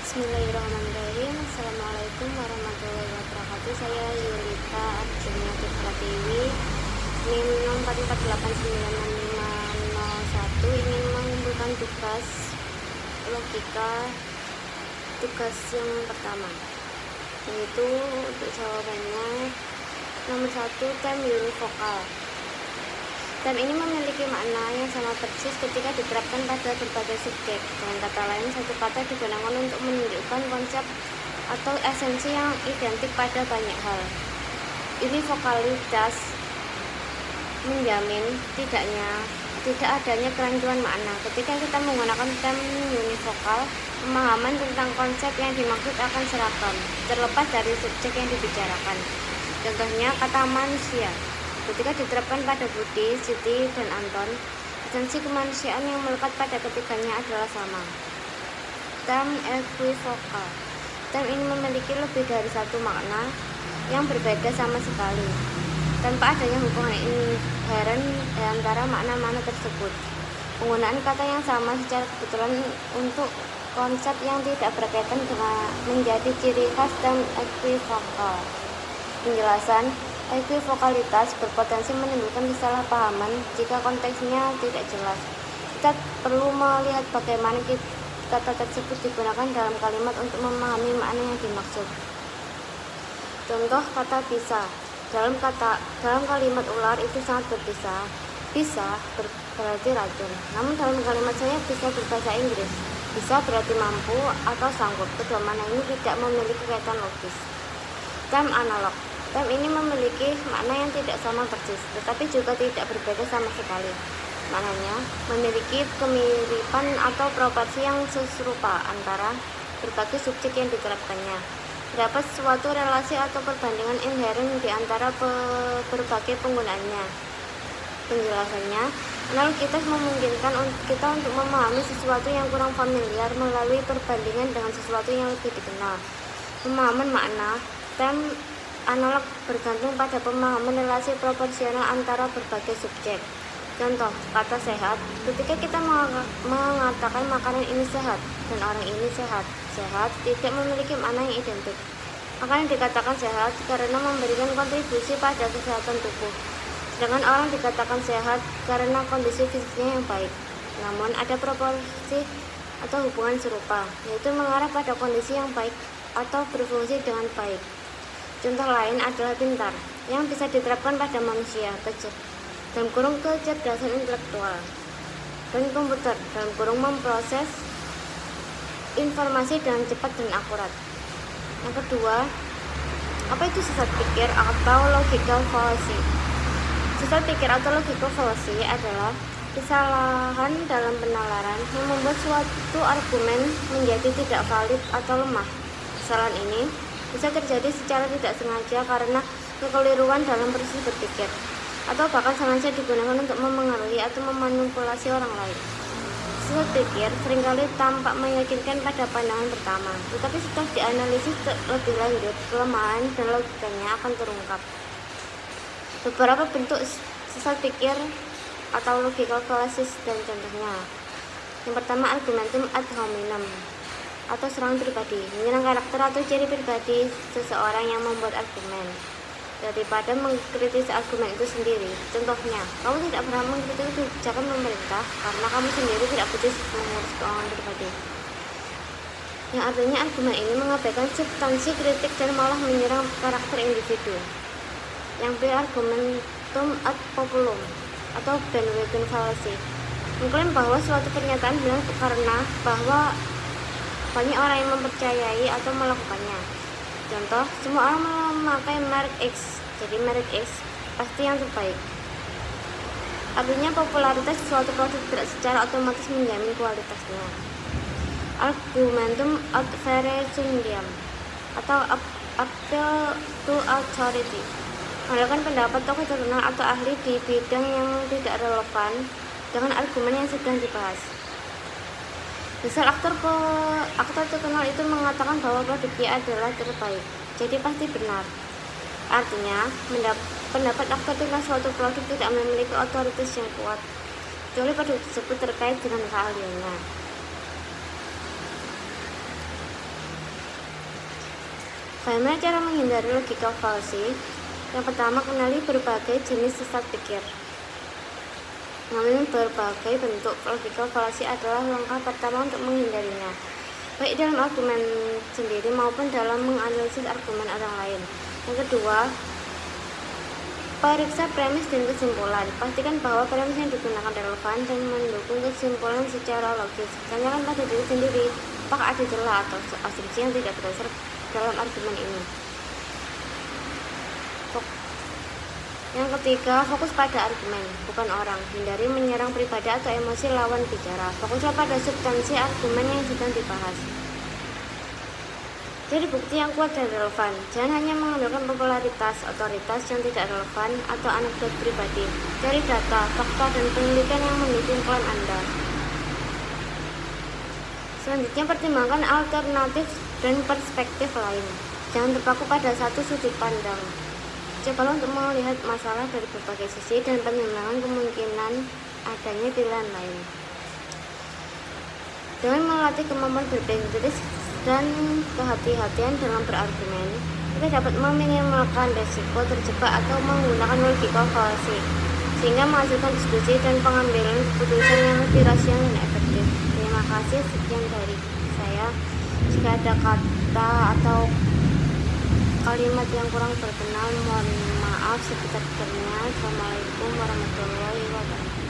Bismillahirrahmanirrahim. Assalamualaikum warahmatullahi wabarakatuh. Saya Yulita Arjunia Tiwi, NIM 0448965501, ingin mengumpulkan tugas logika. Tugas yang pertama yaitu untuk jawabannya nomor 1, tem univokal. Tem ini memiliki makna yang sama persis ketika diterapkan pada berbagai subjek. Dengan kata lain, satu kata digunakan untuk menunjukkan konsep atau esensi yang identik pada banyak hal. Univokalitas menjamin tidak adanya kerancuan makna. Ketika kita menggunakan tem univokal, pemahaman tentang konsep yang dimaksud akan seragam, terlepas dari subjek yang dibicarakan. Contohnya, kata manusia. Ketika diterapkan pada Budi, Siti, dan Anton, esensi kemanusiaan yang melekat pada ketiganya adalah sama. Tem equivokal. Tem ini memiliki lebih dari satu makna yang berbeda sama sekali, tanpa adanya hubungan inheren antara makna-makna tersebut. Penggunaan kata yang sama secara kebetulan untuk konsep yang tidak berkaitan dengan menjadi ciri khas tem equivokal. Penjelasan: equivokalitas berpotensi menimbulkan kesalahpahaman jika konteksnya tidak jelas. Kita perlu melihat bagaimana kata tersebut digunakan dalam kalimat untuk memahami makna yang dimaksud. Contoh kata bisa. Dalam kalimat ular itu sangat berbisa. Bisa berarti racun. Namun dalam kalimat saya bisa berbahasa Inggris. Bisa berarti mampu atau sanggup. Kedua makna ini tidak memiliki kaitan logis. Tem analog. Tem ini memiliki makna yang tidak sama persis, tetapi juga tidak berbeda sama sekali. Maknanya memiliki kemiripan atau proporsi yang serupa antara berbagai subjek yang diterapkannya. Terdapat suatu relasi atau perbandingan inheren di antara berbagai penggunaannya. Penjelasannya, analogitas memungkinkan kita untuk memahami sesuatu yang kurang familiar melalui perbandingan dengan sesuatu yang lebih dikenal. Pemahaman makna tem analog bergantung pada pemahaman relasi proporsional antara berbagai subjek. Contoh, kata sehat. Ketika kita mengatakan makanan ini sehat dan orang ini sehat tidak memiliki makna yang identik. Makanan dikatakan sehat karena memberikan kontribusi pada kesehatan tubuh, sedangkan orang dikatakan sehat karena kondisi fisiknya yang baik. Namun ada proporsi atau hubungan serupa, yaitu mengarah pada kondisi yang baik atau berfungsi dengan baik. Contoh lain adalah pintar, yang bisa diterapkan pada manusia, dalam kurung kecerdasan intelektual, dan komputer, dalam kurung memproses informasi dengan cepat dan akurat. Yang kedua, apa itu sesat pikir atau logical fallacy? Sesat pikir atau logical fallacy adalah kesalahan dalam penalaran yang membuat suatu argumen menjadi tidak valid atau lemah. Kesalahan ini bisa terjadi secara tidak sengaja karena kekeliruan dalam proses berpikir, atau bahkan sengaja digunakan untuk memengaruhi atau memanipulasi orang lain. Sesat pikir seringkali tampak meyakinkan pada pandangan pertama, tetapi setelah dianalisis lebih lanjut, kelemahan dan logikanya akan terungkap. Beberapa bentuk sesat pikir atau logical fallacies dan contohnya. Yang pertama, argumentum ad hominem atau serangan pribadi, menyerang karakter atau ciri pribadi seseorang yang membuat argumen daripada mengkritisi argumen itu sendiri. Contohnya, kamu tidak pernah mengkritisi kebijakan pemerintah karena kamu sendiri tidak butuh mengurus keuangan pribadi. Yang artinya argumen ini mengabaikan substansi kritik dan malah menyerang karakter individu. Yang B, argumentum ad populum atau bandwagon fallacy, mengklaim bahwa suatu pernyataan benar karena bahwa banyak orang yang mempercayai atau melakukannya. Contoh, semua orang memakai merek X, jadi merek X pasti yang terbaik. Artinya popularitas suatu produk tidak secara otomatis menjamin kualitasnya. Argumentum ad verecundiam atau appeal to authority, mengandalkan pendapat tokoh terkenal atau ahli di bidang yang tidak relevan dengan argumen yang sedang dibahas. Misal aktor terkenal itu mengatakan bahwa produknya adalah terbaik, jadi pasti benar. Artinya, pendapat aktor tentang suatu produk tidak memiliki otoritas yang kuat, kecuali produk tersebut terkait dengan keahliannya. Bagaimana cara menghindari logika falsi? Yang pertama, kenali berbagai jenis sesat pikir. Namun berbagai bentuk logika falsi adalah langkah pertama untuk menghindarinya, baik dalam argumen sendiri maupun dalam menganalisis argumen orang lain. Yang kedua, periksa premis dan kesimpulan. Pastikan bahwa premis yang digunakan relevan dan mendukung kesimpulan secara logis. Tanyakan pada diri sendiri, apakah ada celah atau asumsi yang tidak berdasar dalam argumen ini. Yang ketiga, fokus pada argumen, bukan orang. Hindari menyerang pribadi atau emosi lawan bicara. Fokuslah pada substansi argumen yang sedang dibahas. Jadi bukti yang kuat dan relevan. Jangan hanya mengandalkan popularitas, otoritas yang tidak relevan, atau anekdot pribadi. Cari data, fakta, dan penelitian yang mendukung klaim Anda. Selanjutnya, pertimbangkan alternatif dan perspektif lain. Jangan terpaku pada satu sudut pandang. Cobalah untuk melihat masalah dari berbagai sisi dan pertimbangkan kemungkinan adanya pilihan lain. Dengan melatih kemampuan berpikir kritis dan kehati-hatian dalam berargumen, kita dapat meminimalkan risiko terjebak atau menggunakan logika falsi, sehingga menghasilkan diskusi dan pengambilan keputusan yang lebih rasional dan efektif. Terima kasih, sekian dari saya. Jika ada kata atau kalimat yang kurang berkenan, mohon maaf sebesar-besarnya. Assalamualaikum warahmatullahi wabarakatuh.